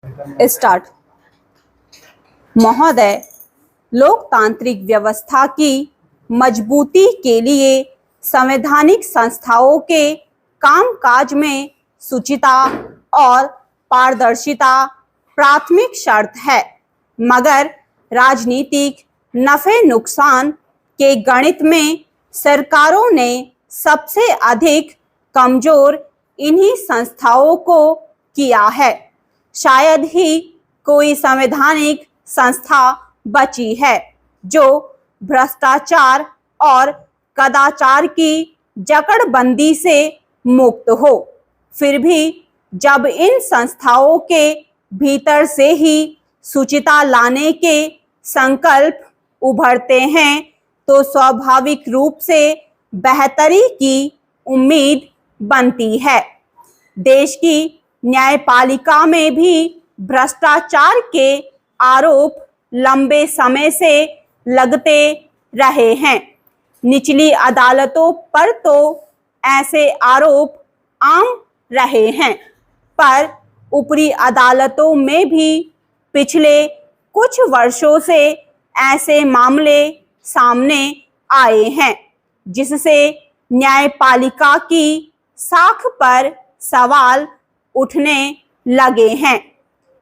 Start. महोदय, लोकतांत्रिक व्यवस्था की मजबूती के लिए संवैधानिक संस्थाओं के कामकाज में शुचिता और पारदर्शिता प्राथमिक शर्त है, मगर राजनीतिक नफे नुकसान के गणित में सरकारों ने सबसे अधिक कमजोर इन्हीं संस्थाओं को किया है। शायद ही कोई संवैधानिक संस्था बची है जो भ्रष्टाचार और कदाचार की जकड़बंदी से मुक्त हो। फिर भी जब इन संस्थाओं के भीतर से ही शुचिता लाने के संकल्प उभरते हैं तो स्वाभाविक रूप से बेहतरी की उम्मीद बनती है। देश की न्यायपालिका में भी भ्रष्टाचार के आरोप लंबे समय से लगते रहे हैं। निचली अदालतों पर तो ऐसे आरोप आम रहे हैं, पर ऊपरी अदालतों में भी पिछले कुछ वर्षों से ऐसे मामले सामने आए हैं जिससे न्यायपालिका की साख पर सवाल उठने लगे हैं।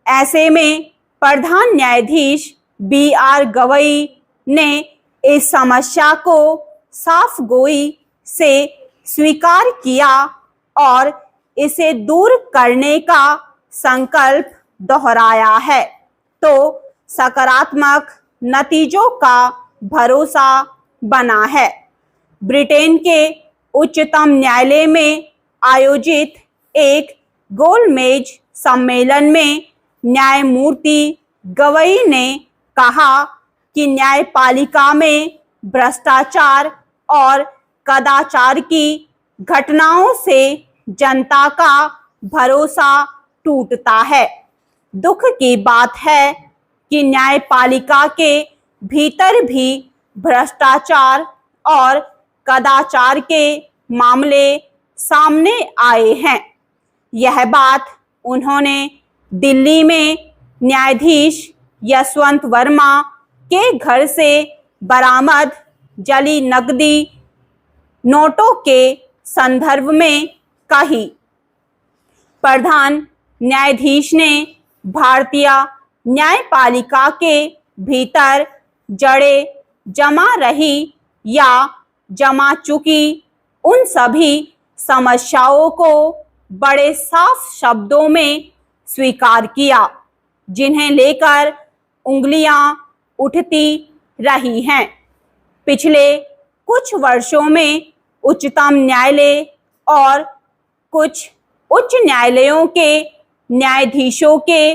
ऐसे में प्रधान न्यायाधीश BR गवई ने इस समस्या को साफ गोई से स्वीकार किया और इसे दूर करने का संकल्प दोहराया है, तो सकारात्मक नतीजों का भरोसा बना है। ब्रिटेन के उच्चतम न्यायालय में आयोजित एक गोलमेज सम्मेलन में न्यायमूर्ति गवई ने कहा कि न्यायपालिका में भ्रष्टाचार और कदाचार की घटनाओं से जनता का भरोसा टूटता है। दुख की बात है कि न्यायपालिका के भीतर भी भ्रष्टाचार और कदाचार के मामले सामने आए हैं। यह बात उन्होंने दिल्ली में न्यायाधीश यशवंत वर्मा के घर से बरामद जली नकदी नोटों के संदर्भ में कही। प्रधान न्यायाधीश ने भारतीय न्यायपालिका के भीतर जड़े जमा रही या जमा चुकी उन सभी समस्याओं को बड़े साफ शब्दों में स्वीकार किया, जिन्हें लेकर उंगलियां उठती रही हैं। पिछले कुछ वर्षों में उच्चतम न्यायालय और कुछ उच्च न्यायालयों के न्यायाधीशों के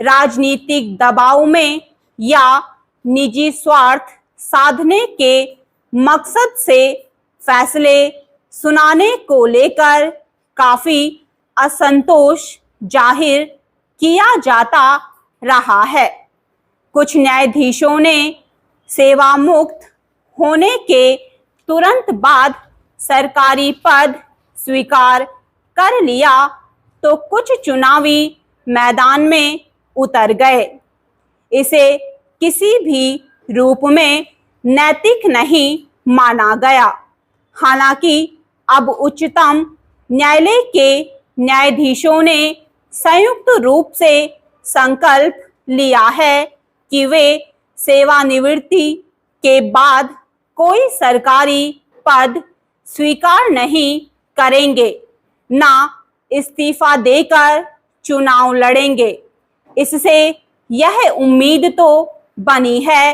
राजनीतिक दबाव में या निजी स्वार्थ साधने के मकसद से फैसले सुनाने को लेकर काफी असंतोष जाहिर किया जाता रहा है। कुछ न्यायाधीशों ने सेवा मुक्त होने के तुरंत बाद सरकारी पद स्वीकार कर लिया तो कुछ चुनावी मैदान में उतर गए। इसे किसी भी रूप में नैतिक नहीं माना गया। हालांकि अब उच्चतम न्यायालय के न्यायाधीशों ने संयुक्त रूप से संकल्प लिया है कि वे सेवानिवृत्ति के बाद कोई सरकारी पद स्वीकार नहीं करेंगे, ना इस्तीफा देकर चुनाव लड़ेंगे। इससे यह उम्मीद तो बनी है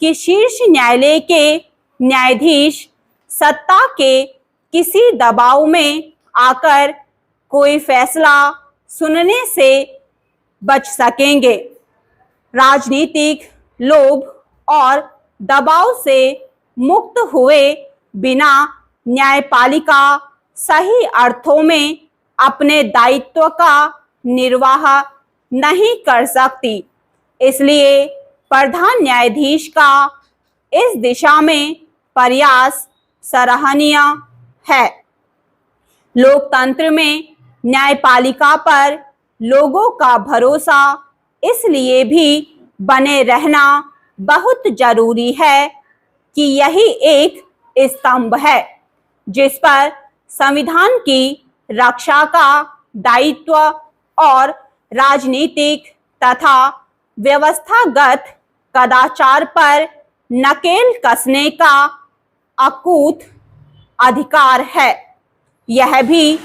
कि शीर्ष न्यायालय के न्यायाधीश सत्ता के किसी दबाव में आकर कोई फैसला सुनने से बच सकेंगे। राजनीतिक लोभ और दबाव से मुक्त हुए बिना न्यायपालिका सही अर्थों में अपने दायित्व का निर्वाह नहीं कर सकती। इसलिए प्रधान न्यायाधीश का इस दिशा में प्रयास सराहनीय है। लोकतंत्र में न्यायपालिका पर लोगों का भरोसा इसलिए भी बने रहना बहुत जरूरी है कि यही एक स्तंभ है जिस पर संविधान की रक्षा का दायित्व और राजनीतिक तथा व्यवस्थागत कदाचार पर नकेल कसने का अकूत अधिकार है। यह भी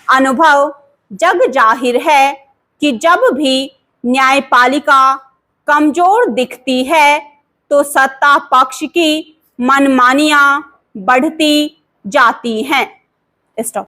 अनुभव जग जाहिर है कि जब भी न्यायपालिका कमजोर दिखती है तो सत्ता पक्ष की मनमानियां बढ़ती जाती हैं। स्टॉप।